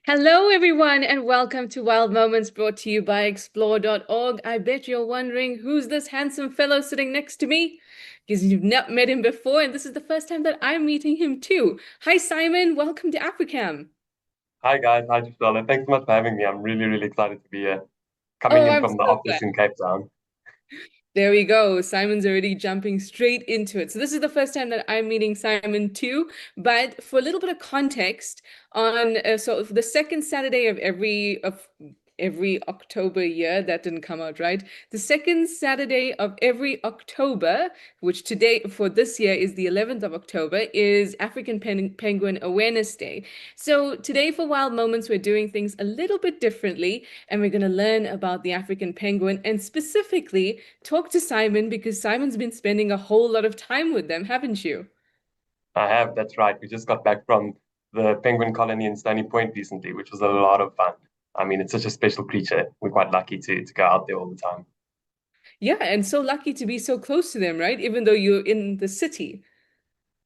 Hello, everyone, and welcome to Wild Moments brought to you by explore.org. I bet you're wondering who's this handsome fellow sitting next to me? Because you've not met him before, and this is the first time that I'm meeting him too. Hi, Simon. Welcome to Africam. Hi guys, hi Gisela. Thanks so much for having me. I'm really, really excited to be here, coming Oh, in I'm from the so glad. office in Cape Town. There we go. Simon's already jumping straight into it. So this is the first time that I'm meeting Simon too. But for a little bit of context, on so the second Saturday of every October year, that didn't come out right. The second Saturday of every October, which today for this year is the 11th of October, is African Penguin Awareness Day. So today for Wild Moments, we're doing things a little bit differently, and we're going to learn about the African penguin and specifically talk to Simon because Simon's been spending a whole lot of time with them, haven't you? I have, that's right. We just got back from the penguin colony in Stony Point recently, which was a lot of fun. I mean, it's such a special creature. We're quite lucky to go out there all the time. Yeah, and so lucky to be so close to them, right? Even though you're in the city.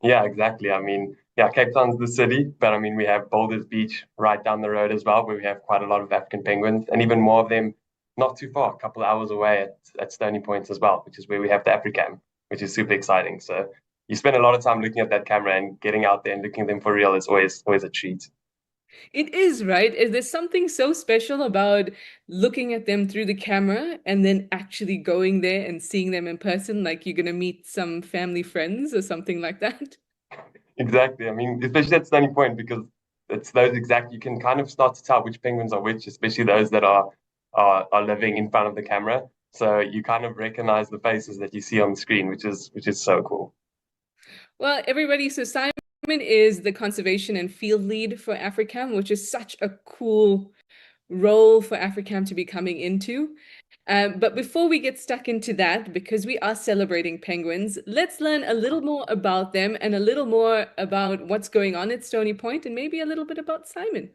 Yeah, exactly. I mean, yeah, Cape Town's the city, but I mean, we have Boulders Beach right down the road as well, where we have quite a lot of African penguins, and even more of them not too far, a couple of hours away at Stony Point as well, which is where we have the Africam, which is super exciting. So you spend a lot of time looking at that camera and getting out there and looking at them for real is always a treat. It is, right? There's something so special about looking at them through the camera and then actually going there and seeing them in person, like you're gonna meet some family friends or something like that. Exactly. I mean, especially at Stony Point because it's those exact you can kind of start to tell which penguins are which, especially those that are living in front of the camera. So you kind of recognize the faces that you see on the screen, which is so cool. Well, everybody, so Simon is the conservation and field lead for Africam, which is such a cool role for Africam to be coming into. But before we get stuck into that, because we are celebrating penguins, let's learn a little more about them and a little more about what's going on at Stony Point and maybe a little bit about Simon.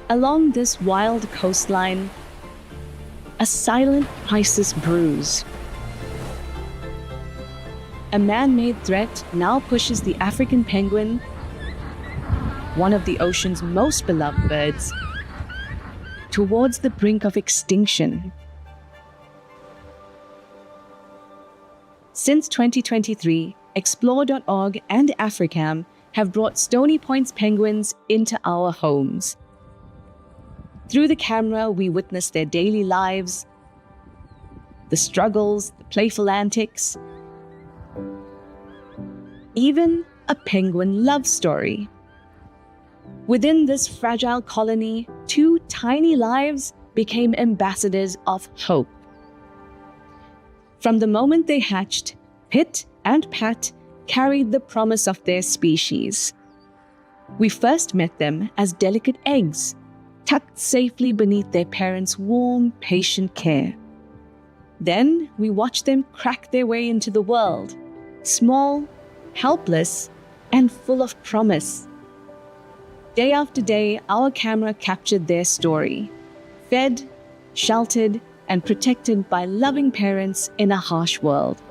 Along this wild coastline, a silent crisis brews. A man-made threat now pushes the African penguin, one of the ocean's most beloved birds, towards the brink of extinction. Since 2023, explore.org and Africam have brought Stony Point's penguins into our homes. Through the camera, we witness their daily lives, the struggles, the playful antics, even a penguin love story. Within this fragile colony, two tiny lives became ambassadors of hope. From the moment they hatched, Pit and Pat carried the promise of their species. We first met them as delicate eggs, tucked safely beneath their parents' warm, patient care. Then we watched them crack their way into the world, small, helpless, and full of promise. Day after day, our camera captured their story, fed, sheltered, and protected by loving parents in a harsh world.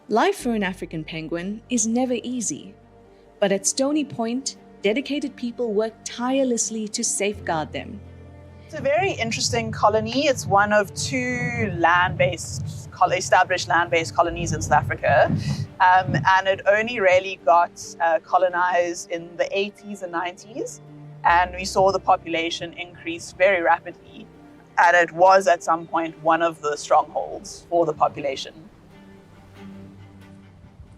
Life for an African penguin is never easy, but at Stony Point, dedicated people work tirelessly to safeguard them. It's a very interesting colony. It's one of two established land-based colonies in South Africa. And it only really got colonized in the 80s and 90s. And we saw the population increase very rapidly. And it was at some point one of the strongholds for the population.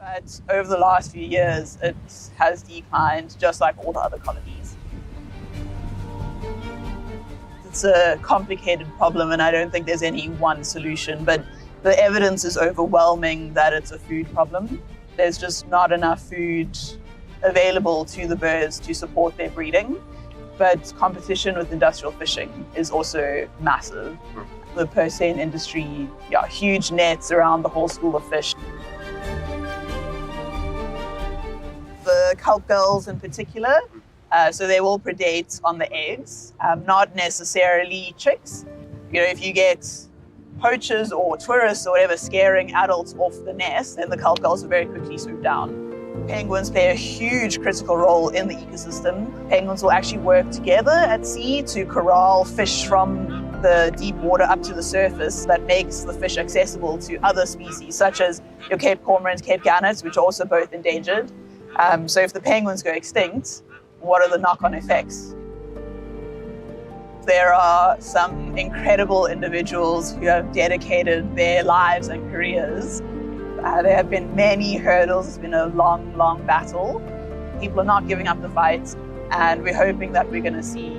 But over the last few years, it has declined just like all the other colonies. It's a complicated problem, and I don't think there's any one solution, but the evidence is overwhelming that it's a food problem. There's just not enough food available to the birds to support their breeding, but competition with industrial fishing is also massive. The purseine industry, huge nets around the whole school of fish. The kelp gulls in particular, so they will predate on the eggs, not necessarily chicks. If you get poachers or tourists or whatever scaring adults off the nest, then the kelp gulls will very quickly swoop down. Penguins play a huge critical role in the ecosystem. Penguins will actually work together at sea to corral fish from the deep water up to the surface. That makes the fish accessible to other species, such as your Cape cormorant, Cape gannets, which are also both endangered. So if the penguins go extinct, what are the knock-on effects? There are some incredible individuals who have dedicated their lives and careers. There have been many hurdles. It's been a long, long battle. People are not giving up the fight, and we're hoping that we're going to see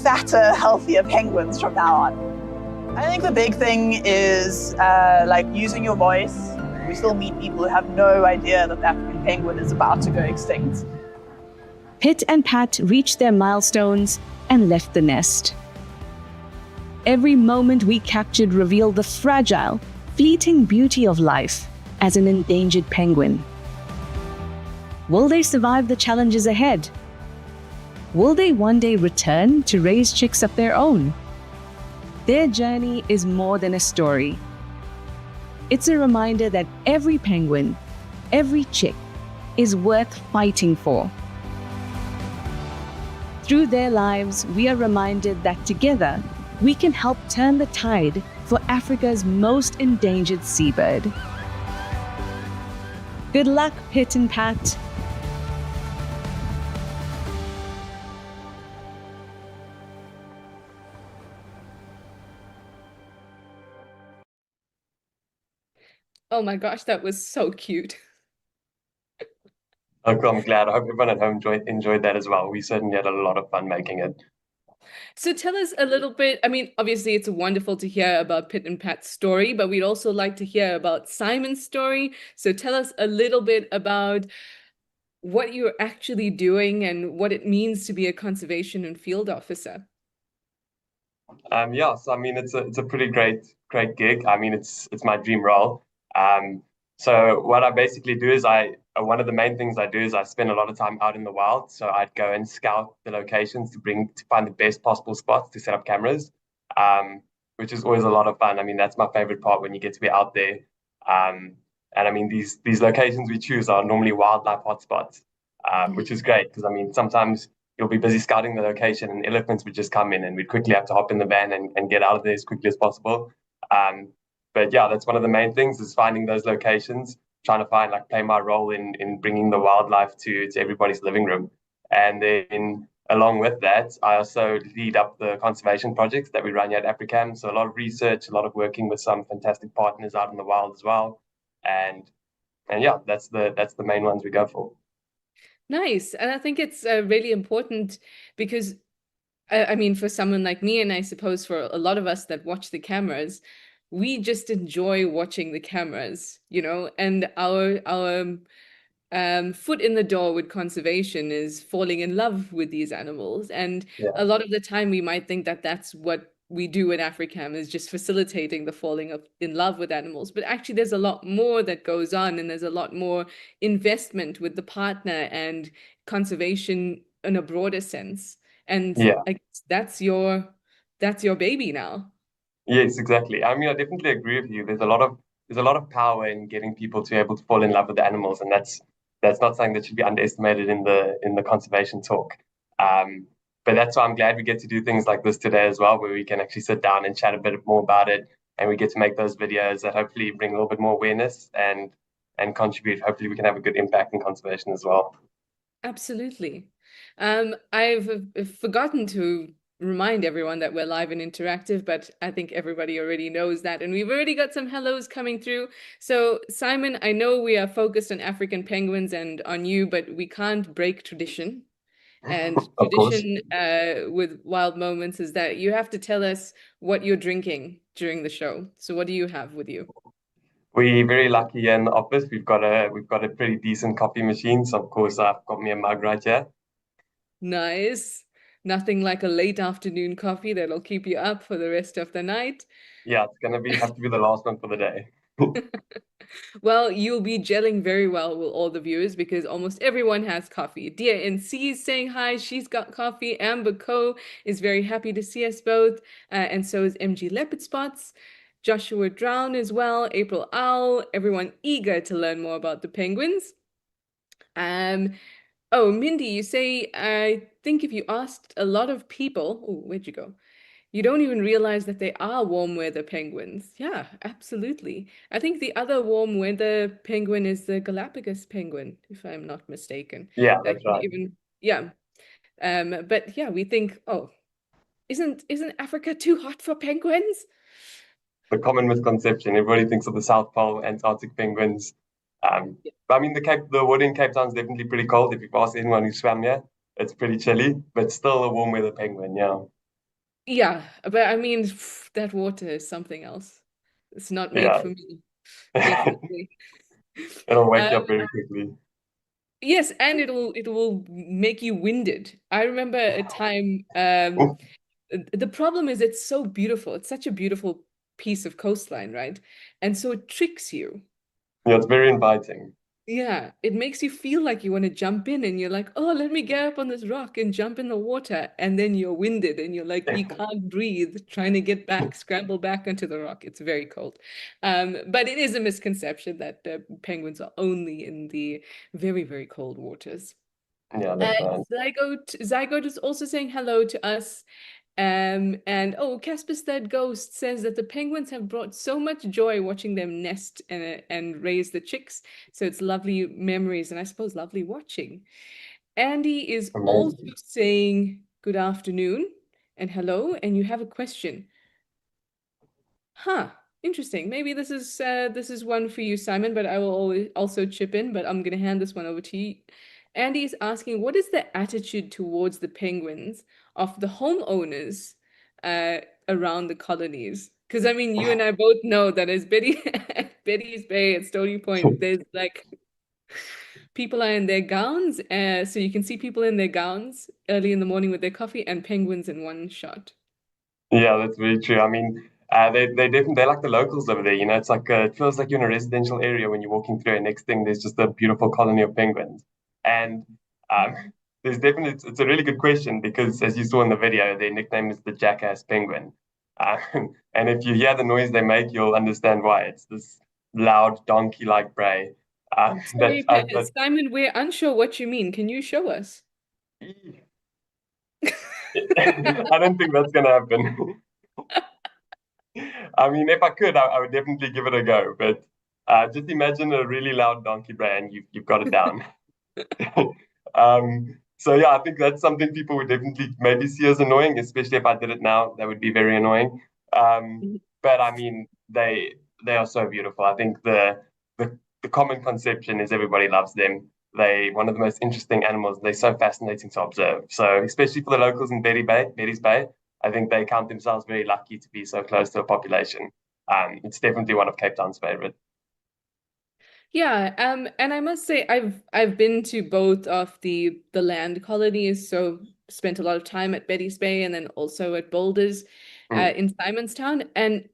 fatter, healthier penguins from now on. I think the big thing is like using your voice. We still meet people who have no idea that the African penguin is about to go extinct. Pit and Pat reached their milestones and left the nest. Every moment we captured revealed the fragile, fleeting beauty of life as an endangered penguin. Will they survive the challenges ahead? Will they one day return to raise chicks of their own? Their journey is more than a story. It's a reminder that every penguin, every chick, is worth fighting for. Through their lives, we are reminded that together, we can help turn the tide for Africa's most endangered seabird. Good luck, Pit and Pat. Oh my gosh, that was so cute. Oh, cool. I'm glad. I hope everyone at home enjoyed that as well. We certainly had a lot of fun making it. So tell us a little bit. I mean, obviously, it's wonderful to hear about Pit and Pat's story, but we'd also like to hear about Simon's story. So tell us a little bit about what you're actually doing and what it means to be a conservation and field officer. Yeah, so I mean, it's a pretty great gig. I mean, it's my dream role. So what I basically do is one of the main things I do is I spend a lot of time out in the wild. So I'd go and scout the locations to find the best possible spots to set up cameras, which is always a lot of fun. I mean, that's my favorite part when you get to be out there. And I mean, these locations we choose are normally wildlife hotspots, which is great because I mean, sometimes you'll be busy scouting the location and elephants would just come in and we'd quickly have to hop in the van and get out of there as quickly as possible. But yeah, that's one of the main things is finding those locations, trying to play my role in bringing the wildlife to everybody's living room. And then along with that, I also lead up the conservation projects that we run here at Africam. So a lot of research, a lot of working with some fantastic partners out in the wild as well. And yeah, that's the main ones we go for. Nice. And I think it's really important because, I mean, for someone like me, and I suppose for a lot of us that watch the cameras, we just enjoy watching the cameras, you know, and our foot in the door with conservation is falling in love with these animals. And a lot of the time we might think that that's what we do at Africam is just facilitating the falling in love with animals. But actually there's a lot more that goes on, and there's a lot more investment with the partner and conservation in a broader sense. And I guess that's your baby now. Yes, exactly. I mean, I definitely agree with you. There's a lot of power in getting people to be able to fall in love with the animals, and that's not something that should be underestimated in the conservation talk. But that's why I'm glad we get to do things like this today as well, where we can actually sit down and chat a bit more about it, and we get to make those videos that hopefully bring a little bit more awareness and contribute. Hopefully, we can have a good impact in conservation as well. Absolutely. I've forgotten to remind everyone that we're live and interactive, but I think everybody already knows that. And we've already got some hellos coming through. So Simon, I know we are focused on African penguins and on you, but we can't break tradition. And tradition with Wild Moments is that you have to tell us what you're drinking during the show. So what do you have with you? We're very lucky here in the office. We've got a pretty decent coffee machine. So of course I've got me a mug right here. Nice. Nothing like a late afternoon coffee that'll keep you up for the rest of the night. Yeah, it's gonna have to be the last one for the day. Well, you'll be gelling very well with all the viewers because almost everyone has coffee. Dear NC is saying hi. She's got coffee. Amber Co is very happy to see us both. And so is MG Leopard Spots. Joshua Drown as well. April Owl. Everyone eager to learn more about the penguins. Um, oh, Mindy, you say, I think if you asked a lot of people, oh, where'd you go? You don't even realize that they are warm weather penguins. Yeah, absolutely. I think the other warm weather penguin is the Galapagos penguin, if I'm not mistaken. Yeah, That that's can right. even, yeah. But yeah, we think, oh, isn't Africa too hot for penguins? The common misconception. Everybody thinks of the South Pole, Antarctic penguins. But I mean, the water in Cape Town is definitely pretty cold. If you've asked anyone who swam here, it's pretty chilly, but still a warm weather penguin. Yeah, Yeah, but I mean, that water is something else. It's not made yeah. for me, definitely. It'll wake you Um, up very quickly. yes, and it will make you winded. I remember a time, the problem is it's so beautiful. It's such a beautiful piece of coastline, right? And so it tricks you. Yeah, it's very inviting. Yeah, it makes you feel like you want to jump in and you're like, oh, let me get up on this rock and jump in the water. And then you're winded and you're like, you can't breathe, trying to get back, scramble back onto the rock. It's very cold. But it is a misconception that penguins are only in the very, very cold waters. Yeah, Uh, that's right. Zygote is also saying hello to us. And oh, Casper's Third Ghost says that the penguins have brought so much joy watching them nest and raise the chicks. So it's lovely memories and I suppose lovely watching. Andy is also Amazing. saying good afternoon and hello, and you have a question. Huh, interesting. Maybe this is one for you, Simon, but I will always also chip in, but I'm gonna hand this one over to you. Andy is asking, what is the attitude towards the penguins of the homeowners uh, around the colonies? Because I mean, you and I both know that as Betty's Bay at Stony Point, there's like people are in their gowns, so you can see people in their gowns early in the morning with their coffee and penguins in one shot. Yeah, that's very true. I mean, they definitely they're like the locals over there. You know, it's like it feels like you're in a residential area when you're walking through. And next thing, there's just a beautiful colony of penguins. And um, there's definitely it's a really good question because as you saw in the video, their nickname is the jackass penguin. And if you hear the noise they make, you'll understand why. It's this loud donkey-like bray. Sorry, Simon, we're unsure what you mean. Can you show us? I don't think that's gonna happen. I mean, if I could, I would definitely give it a go. But just imagine a really loud donkey bray and you've got it down. So yeah, I think that's something people would definitely maybe see as annoying, especially if I did it now. That would be very annoying. But I mean, they are so beautiful. I think the common conception is everybody loves them. They one of the most interesting animals. They're so fascinating to observe. So especially for the locals in Betty's Bay, I think they count themselves very lucky to be so close to a population. It's definitely one of Cape Town's favorite. Yeah, and I must say I've been to both of the land colonies, so spent a lot of time at Betty's Bay and then also at Boulders Mm, in Simonstown. And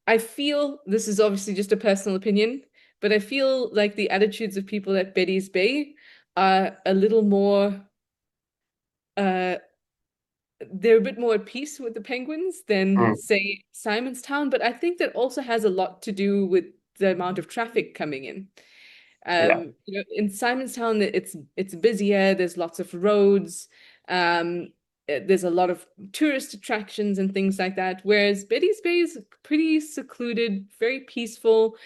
I feel this is obviously just a personal opinion, but I feel like the attitudes of people at Betty's Bay are a little more uh they're a bit more at peace with the penguins than, mm, say, Simonstown, but I think that also has a lot to do with the amount of traffic coming in. yeah. In Simonstown, it's busier. There's lots of roads. There's a lot of tourist attractions and things like that. Whereas Betty's Bay is pretty secluded, very peaceful,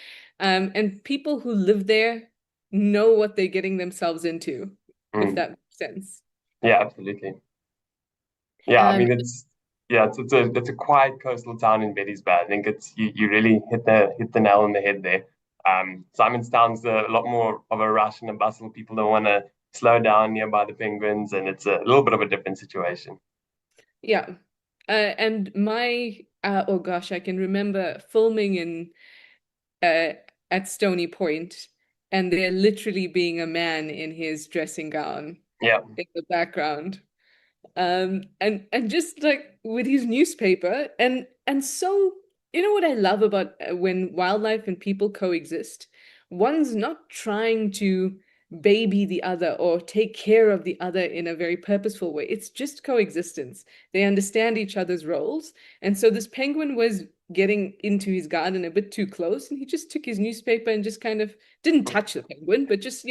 and people who live there know what they're getting themselves into, if Mm, that makes sense. yeah, absolutely. Yeah, I Um, mean it's a quiet coastal town in Betty's Bay. I think it's you really hit the nail on the head there. Simonstown's a lot more of a rush and a bustle. People don't want to slow down nearby the penguins, and it's a little bit of a different situation. yeah. And oh gosh, I can remember filming in uh, at Stony Point, and there literally being a man in his dressing gown Yeah, in the background. And just like with his newspaper, and so you know what I love about when wildlife and people coexist? One's not trying to baby the other or take care of the other in a very purposeful way. It's just coexistence. They understand each other's roles. And so this penguin was getting into his garden a bit too close, and he just took his newspaper and just kind of didn't touch the penguin, but just,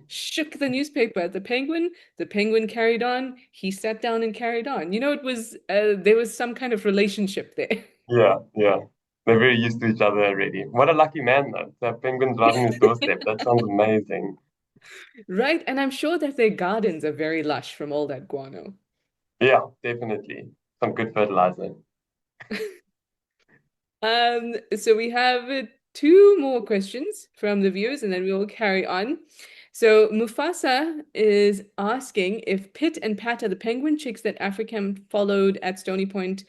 shook the newspaper at the penguin. The penguin carried on. He sat down and carried on. It was there was some kind of relationship there. Yeah, yeah. They're very used to each other already. What a lucky man, though. To have penguins right on his doorstep. That sounds amazing. Right? And I'm sure that their gardens are very lush from all that guano. Yeah, definitely. Some good fertilizer. So we have two more questions from the viewers, and then we will carry on. So Mufasa is asking if Pit and Pat are the penguin chicks that Africam followed at Stony Point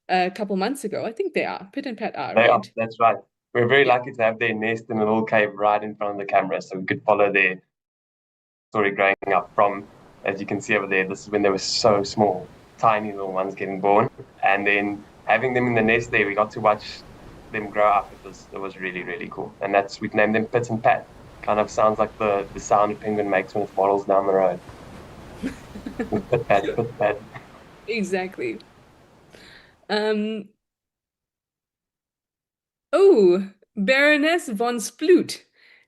a couple months ago. I think they are. Pit and Pat are, They are, right? that's right. We're very Yeah. lucky to have their nest in a little cave right in front of the camera, so we could follow their story growing up from, as you can see over there, this is when they were so small, tiny little ones getting born. And then having them in the nest there, we got to watch them grow up. It was really, really cool. And we've named them Pit and Pat. Kind of sounds like the sound a penguin makes when it waddles down the road. Pit Pat, Pit Pat. Exactly. Um, oh, Baroness von Sploot.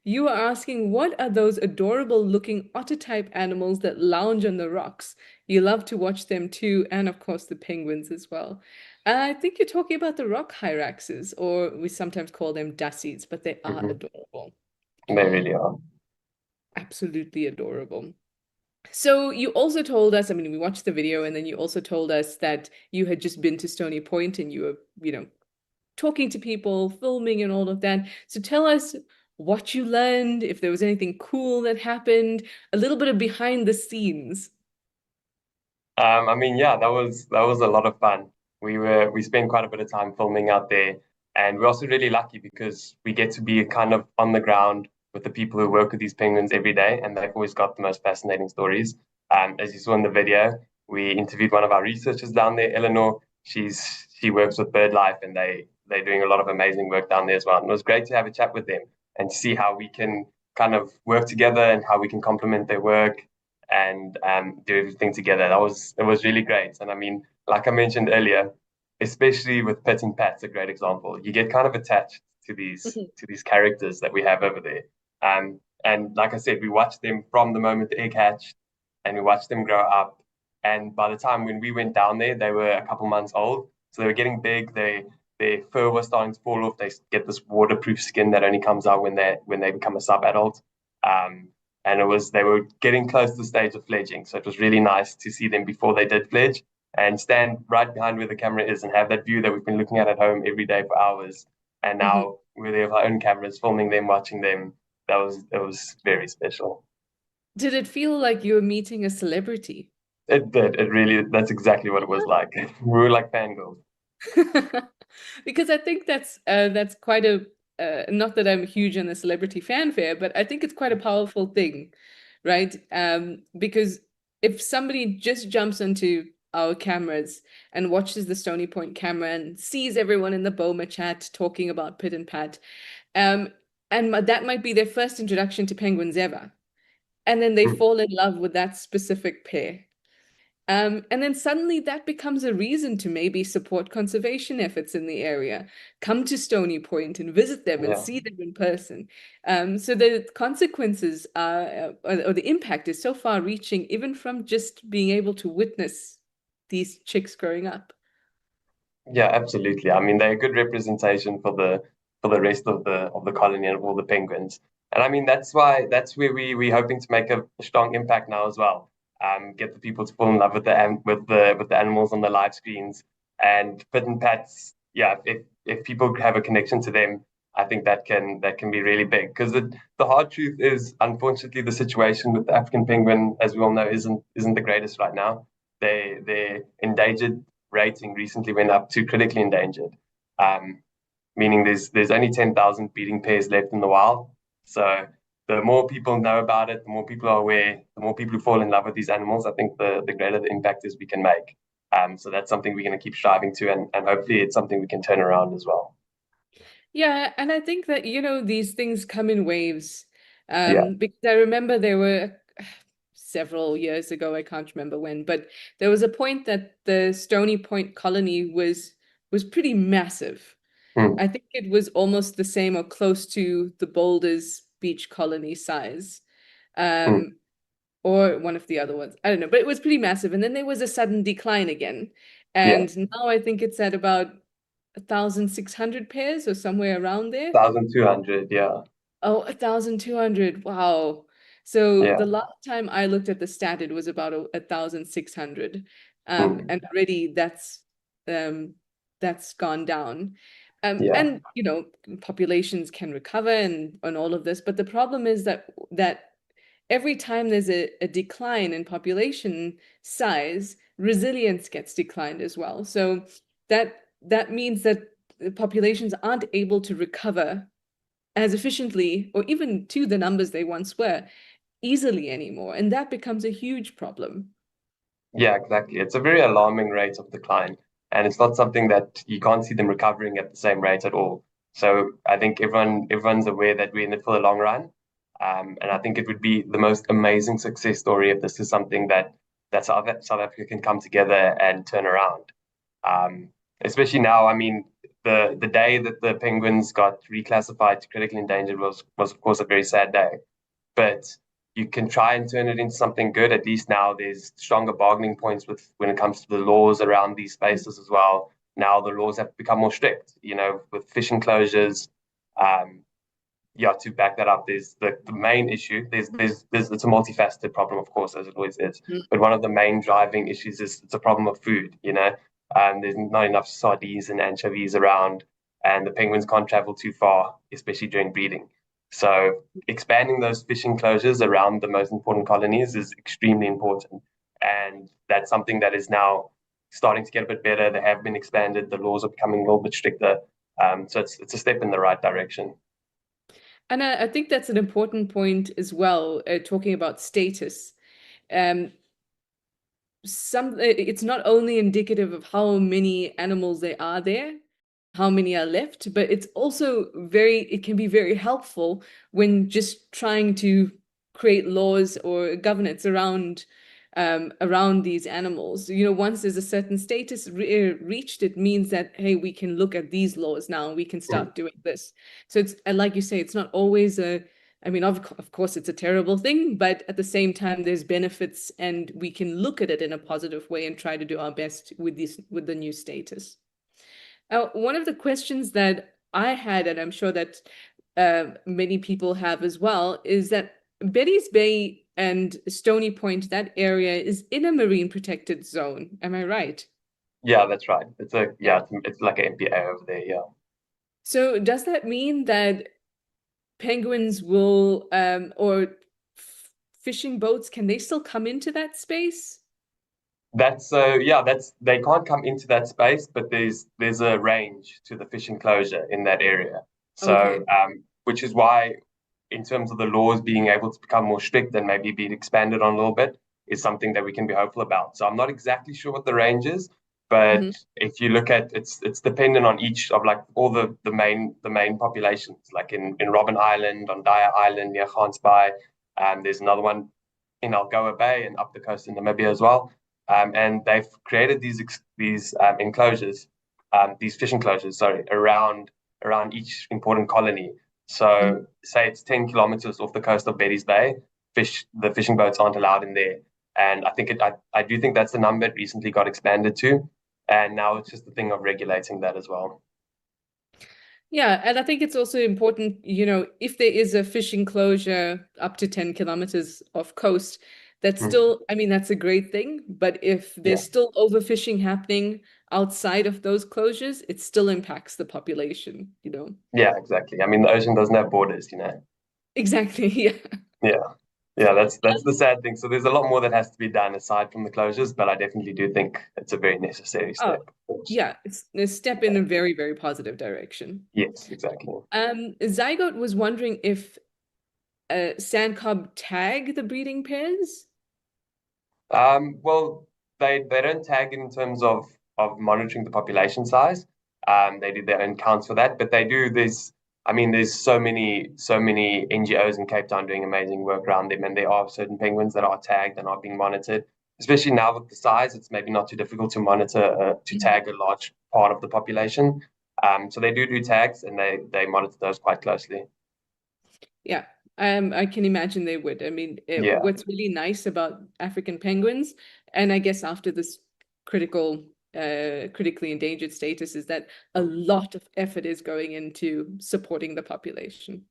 You are asking what are those adorable looking otter type animals that lounge on the rocks? You love to watch them too, and of course the penguins as well. I think you're talking about the rock hyraxes, or we sometimes call them dassies, but they are Mhm. adorable. They really are. Absolutely adorable. So you also told us, I mean, we watched the video, and then you also told us that you had just been to Stony Point and you were, talking to people, filming, and all of that. So tell us what you learned, if there was anything cool that happened, a little bit of behind the scenes. I mean, yeah, that was a lot of fun. We spent quite a bit of time filming out there, and we're also really lucky because we get to be kind of on the ground with the people who work with these penguins every day, and they've always got the most fascinating stories. As you saw in the video, we interviewed one of our researchers down there, Eleanor. She works with BirdLife, and they're doing a lot of amazing work down there as well. And it was great to have a chat with them and see how we can kind of work together and how we can complement their work and do everything together. It was really great. And I mean, like I mentioned earlier, especially with Pit and Pat's a great example. You get kind of attached to these Mhm. to these characters that we have over there. And like I said, we watched them from the moment the egg hatched, and we watched them grow up. And by the time when we went down there, they were a couple months old, so they were getting big. Their fur was starting to fall off. They get this waterproof skin that only comes out when they become a sub-adult. Um, and they were getting close to the stage of fledging. So it was really nice to see them before they did fledge and stand right behind where the camera is and have that view that we've been looking at home every day for hours. And Mhm. now we have our own cameras filming them, watching them. It was very special. Did it feel like you were meeting a celebrity? It did. It really. That's exactly what it was like. We were like fangirls. Because I think that's quite a not that I'm huge on the celebrity fanfare, but I think it's quite a powerful thing, right? Because if somebody just jumps onto our cameras and watches the Stony Point camera and sees everyone in the Boma chat talking about Pit and Pat, um, and that might be their first introduction to penguins ever, and then they Mm. fall in love with that specific pair. And then suddenly that becomes a reason to maybe support conservation efforts in the area, come to Stony Point and visit them and Yeah. see them in person. So the consequences or the impact is so far reaching, even from just being able to witness these chicks growing up. Yeah, absolutely. I mean, they're a good representation for the rest of the colony and all the penguins. And I mean, that's where we're hoping to make a strong impact now as well. Get the people to fall in love with the animals on the live screens and Pit and Pats. Yeah, if people have a connection to them, I think that can be really big. Because the hard truth is, unfortunately, the situation with the African penguin, as we all know, isn't the greatest right now. They're endangered rating recently went up to critically endangered, um, meaning there's only 10,000 breeding pairs left in the wild. So the more people know about it, the more people are aware, the more people who fall in love with these animals, I think the greater the impact is we can make. So that's something we're going to keep striving to, and hopefully it's something we can turn around as well. Yeah, and I think that, these things come in waves. Yeah. Because I remember there were several years ago, I can't remember when, but there was a point that the Stony Point colony was pretty massive. Mm. I think it was almost the same or close to the Boulders Beach colony size. Mm. Or one of the other ones. I don't know, but it was pretty massive. And then there was a sudden decline again. Yeah, And now I think it's at about 1,600 pairs or somewhere around there. 1,200. Yeah, Oh, 1,200. Wow. So yeah. the last time I looked at the stat, it was about 1,600. Mm. And already that's gone down. Yeah, And populations can recover and all of this, but the problem is that every time there's a decline in population size, resilience gets declined as well. So that means that the populations aren't able to recover as efficiently or even to the numbers they once were easily anymore. And that becomes a huge problem. yeah, exactly. It's a very alarming rate of decline, and it's not something that you can't see them recovering at the same rate at all. So I think everyone's aware that we're in it for the long run, and I think it would be the most amazing success story if this is something that South Africa can come together and turn around. Um, Especially now, I mean, the day that the penguins got reclassified to critically endangered was of course a very sad day, but you can try and turn it into something good. At least now there's stronger bargaining points with when it comes to the laws around these spaces as well. Now the laws have become more strict, with fishing closures. Um, yeah, to back that up, there's the main issue. There's it's a multifaceted problem, of course, as it always is. Mm. But one of the main driving issues is it's a problem of food. There's not enough sardines and anchovies around, and the penguins can't travel too far, especially during breeding. So expanding those fishing closures around the most important colonies is extremely important, and that's something that is now starting to get a bit better. They have been expanded. The laws are becoming a little bit stricter. So it's a step in the right direction. And I think that's an important point as well, talking about status. Um, it's not only indicative of how many animals there are there, how many are left, but it's also it can be very helpful when just trying to create laws or governance around these animals. Once there's a certain status reached, it means that, hey, we can look at these laws now, we can start doing this. So it's, and like you say, it's not always I mean, of course, it's a terrible thing, but at the same time, there's benefits, and we can look at it in a positive way and try to do our best with the new status. One of the questions that I had, and I'm sure that many people have as well, is that Betty's Bay and Stony Point, that area is in a marine protected zone. Am I right? Yeah, that's right. It's like an MPA over there. Yeah. So does that mean that penguins will or fishing boats, can they still come into that space? That's they can't come into that space, but there's a range to the fish enclosure in that area. Okay. So which is why, in terms of the laws being able to become more strict and maybe being expanded on a little bit, is something that we can be hopeful about. So I'm not exactly sure what the range is, but Mhm. if you look at it's dependent on each of like all the main populations, like in Robben Island, on Dyer Island near Gansbaai. There's another one in Algoa Bay and up the coast in Namibia as well. And they've created these enclosures, these fish enclosures, sorry, around each important colony. So say it's 10 kilometers off the coast of Betty's Bay, the fishing boats aren't allowed in there. And I do think that's the number it recently got expanded to. And now it's just the thing of regulating that as well. Yeah, and I think it's also important, if there is a fishing closure up to 10 kilometers off coast, that's Mm. still, I mean, that's a great thing. But if Yeah. there's still overfishing happening outside of those closures, it still impacts the population. Yeah, exactly. I mean, the ocean doesn't have borders. Exactly, yeah. Yeah. Yeah, that's the sad thing. So there's a lot more that has to be done aside from the closures, but I definitely do think it's a very necessary Oh, step, of course. yeah, it's a step in a very, very positive direction. Yes, exactly. Zygote was wondering if sandcob tag the breeding pairs? Well, they don't tag it in terms of monitoring the population size. They do their own counts for that, but they do. There's so many NGOs in Cape Town doing amazing work around them, and there are certain penguins that are tagged and are being monitored. Especially now with the size, it's maybe not too difficult to monitor to tag a large part of the population. So they do tags, and they monitor those quite closely. Yeah, I can imagine they would. I mean, Yeah, what's really nice about African penguins, and I guess after this critically endangered status, is that a lot of effort is going into supporting the population.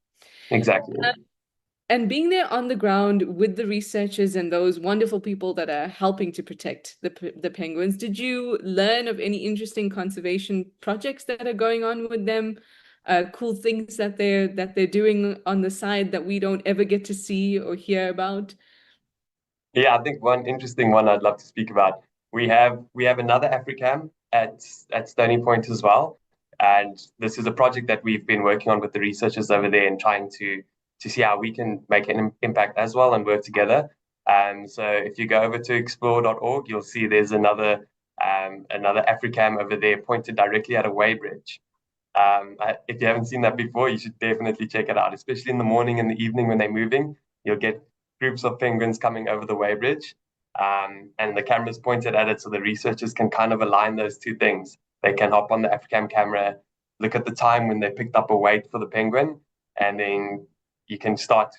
exactly. And being there on the ground with the researchers and those wonderful people that are helping to protect the penguins, did you learn of any interesting conservation projects that are going on with them? Cool things that they're doing on the side that we don't ever get to see or hear about? Yeah, I think one interesting one I'd love to speak about. We have another Africam at Stony Point as well, and this is a project that we've been working on with the researchers over there and trying to see how we can make an impact as well and work together. So if you go over to explore.org, you'll see there's another Africam over there pointed directly at a weighbridge. If you haven't seen that before, you should definitely check it out, especially in the morning and the evening when they're moving. You'll get groups of penguins coming over the weighbridge, and the camera's pointed at it so the researchers can kind of align those two things. They can hop on the Africam camera, look at the time when they picked up a weight for the penguin, and then you can start,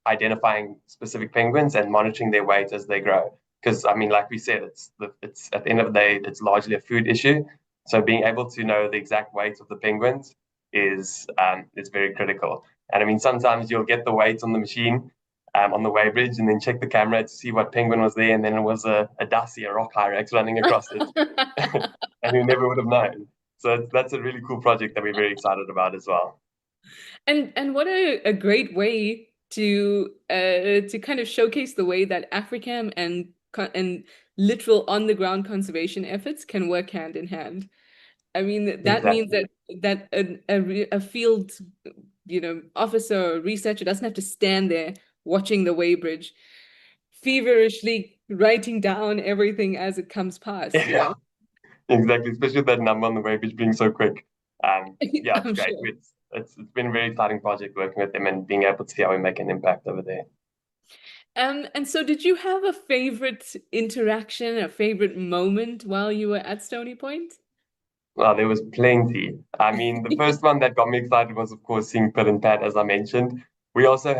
identifying specific penguins and monitoring their weight as they grow. Because I mean, like we said, it's at the end of the day, it's largely a food issue. So being able to know the exact weight of the penguins is very critical. And I mean, sometimes you'll get the weight on the machine, on the weighbridge, and then check the camera to see what penguin was there, and then it was a dassie, a rock hyrax running across it, and you never would have known. So that's a really cool project that we're very excited about as well. And what a great way to kind of showcase the way that Africam and literal on the ground conservation efforts can work hand in hand. I mean, that means Exactly. that a field, officer or researcher doesn't have to stand there watching the weighbridge, feverishly writing down everything as it comes past, Yeah, exactly. Especially with that number on the weighbridge being so quick. Yeah, it's I'm great. sure. It's been a very exciting project working with them and being able to see how we make an impact over there. And so did you have a favorite interaction, a favorite moment while you were at Stony Point? Well, there was plenty. I mean, the first one that got me excited was, of course, seeing Pit and Pat, as I mentioned. We also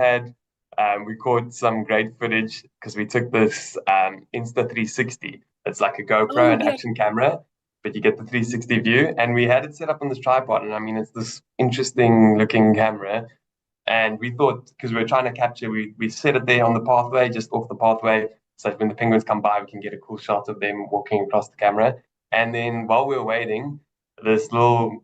we caught some great footage because we took this Insta360. It's like a GoPro, Oh, an yeah. action camera, but you get the 360 view. And we had it set up on this tripod. And I mean, it's this interesting looking camera. And we thought, because we were trying to capture, we set it there on the pathway, just off the pathway, so that when the penguins come by, we can get a cool shot of them walking across the camera. And then while we were waiting, this little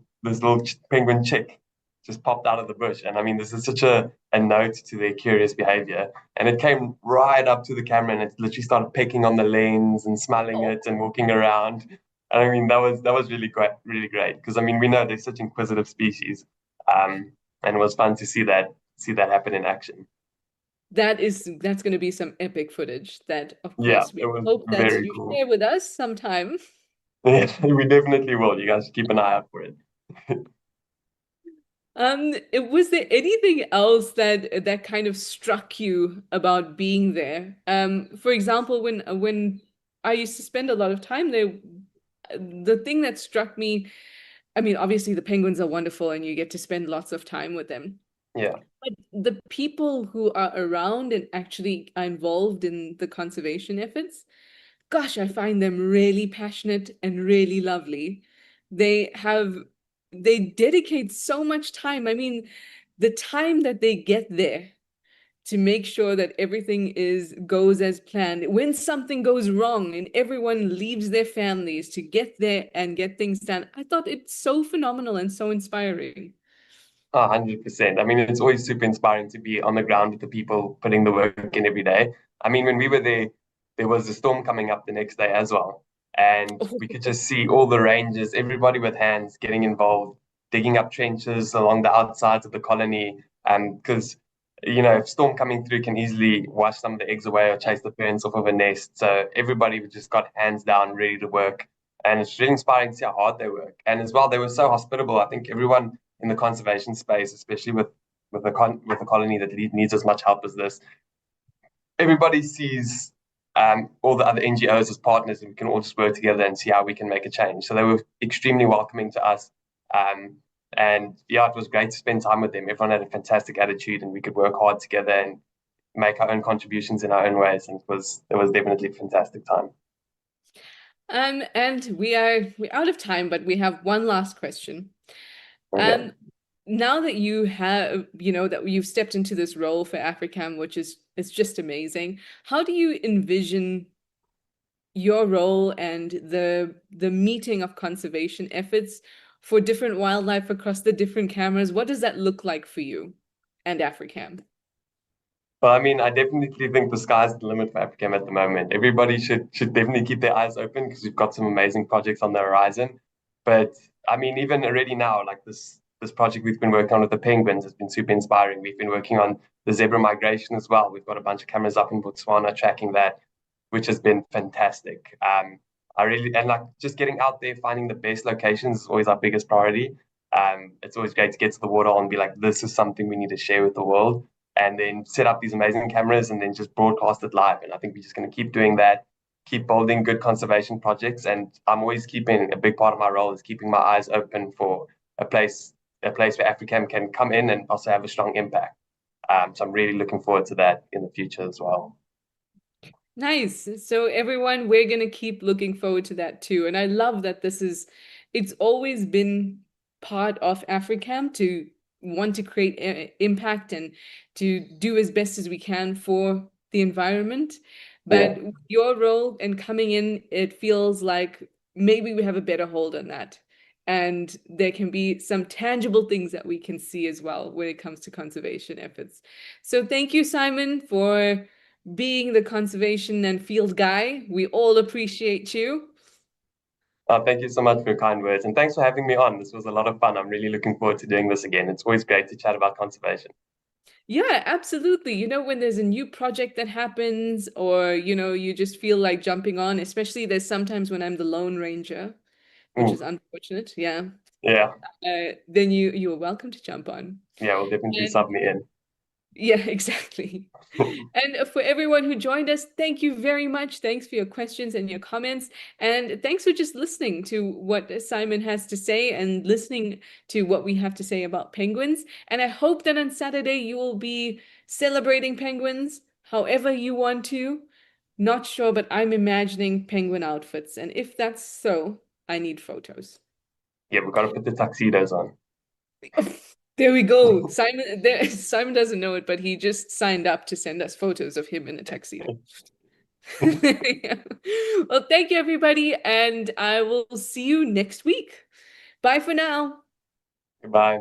penguin chick just popped out of the bush. And I mean, this is such a note to their curious behavior. And it came right up to the camera and it literally started pecking on the lens and smelling it and walking around. And I mean, that was really great, really great. Because I mean, we know they're such inquisitive species. And it was fun to see that happen in action. That's going to be some epic footage that, of Yeah, course, it we was hope that very you cool. share with us sometime. Yeah, we definitely will. You guys keep an eye out for it. Was there anything else that kind of struck you about being there? For example, when I used to spend a lot of time there, the thing that struck me, I mean, obviously the penguins are wonderful and you get to spend lots of time with them. Yeah. But the people who are around and actually are involved in the conservation efforts, gosh, I find them really passionate and really lovely. They have, they dedicate so much time. I mean, the time that they get there to make sure that everything goes as planned. When something goes wrong and everyone leaves their families to get there and get things done, I thought it's so phenomenal and so inspiring. 100%. I mean, it's always super inspiring to be on the ground with the people putting the work in every day. I mean, when we were there, there was a storm coming up the next day as well. And we could just see all the rangers, everybody with hands getting involved, digging up trenches along the outsides of the colony. Because, if storm coming through can easily wash some of the eggs away or chase the parents off of a nest. So everybody just got hands down, ready to work. And it's really inspiring to see how hard they work. And as well, they were so hospitable. I think everyone in the conservation space, especially with a colony that needs as much help as this. Everybody sees all the other NGOs as partners, and we can all just work together and see how we can make a change. So they were extremely welcoming to us. And yeah, it was great to spend time with them. Everyone had a fantastic attitude, and we could work hard together and make our own contributions in our own ways. And it was definitely a fantastic time. And we're out of time, but we have one last question. Okay. Now that you have, that you've stepped into this role for Africam, which is it's just amazing, how do you envision your role and the meeting of conservation efforts for different wildlife across the different cameras? What does that look like for you and Africam? Well, I mean, I definitely think the sky's the limit for Africam at the moment. Everybody should definitely keep their eyes open because we've got some amazing projects on the horizon. But I mean, even already now, like this project we've been working on with the penguins has been super inspiring. We've been working on the zebra migration as well. We've got a bunch of cameras up in Botswana tracking that, which has been fantastic. Like just getting out there, finding the best locations is always our biggest priority. It's always great to get to the water and be like, this is something we need to share with the world, and then set up these amazing cameras and then just broadcast it live. And I think we're just going to keep doing that, keep building good conservation projects. And I'm always keeping a big part of my role is keeping my eyes open for a place where Africam can come in and also have a strong impact. So I'm really looking forward to that in the future as well. Nice. So everyone, we're going to keep looking forward to that too. And I love that it's always been part of Africam to want to create impact and to do as best as we can for the environment. But Yeah. your role and coming in, it feels like maybe we have a better hold on that. And there can be some tangible things that we can see as well when it comes to conservation efforts. So thank you, Simon, for being the conservation and field guy. We all appreciate you. Thank you so much for your kind words. And thanks for having me on. This was a lot of fun. I'm really looking forward to doing this again. It's always great to chat about conservation. Yeah, absolutely. When there's a new project that happens or, you just feel like jumping on, especially there's sometimes when I'm the Lone Ranger, which is unfortunate. Yeah. Yeah. Then you're welcome to jump on. Yeah, we'll definitely And sub me in. yeah, exactly. And for everyone who joined us, thank you very much. Thanks for your questions and your comments. And thanks for just listening to what Simon has to say and listening to what we have to say about penguins. And I hope that on Saturday you will be celebrating penguins however you want to. Not sure, but I'm imagining penguin outfits. And if that's so, I need photos. Yeah, we've got to put the tuxedos on. There we go. Simon doesn't know it, but he just signed up to send us photos of him in a tuxedo. Yeah. Well, thank you, everybody, and I will see you next week. Bye for now. Goodbye.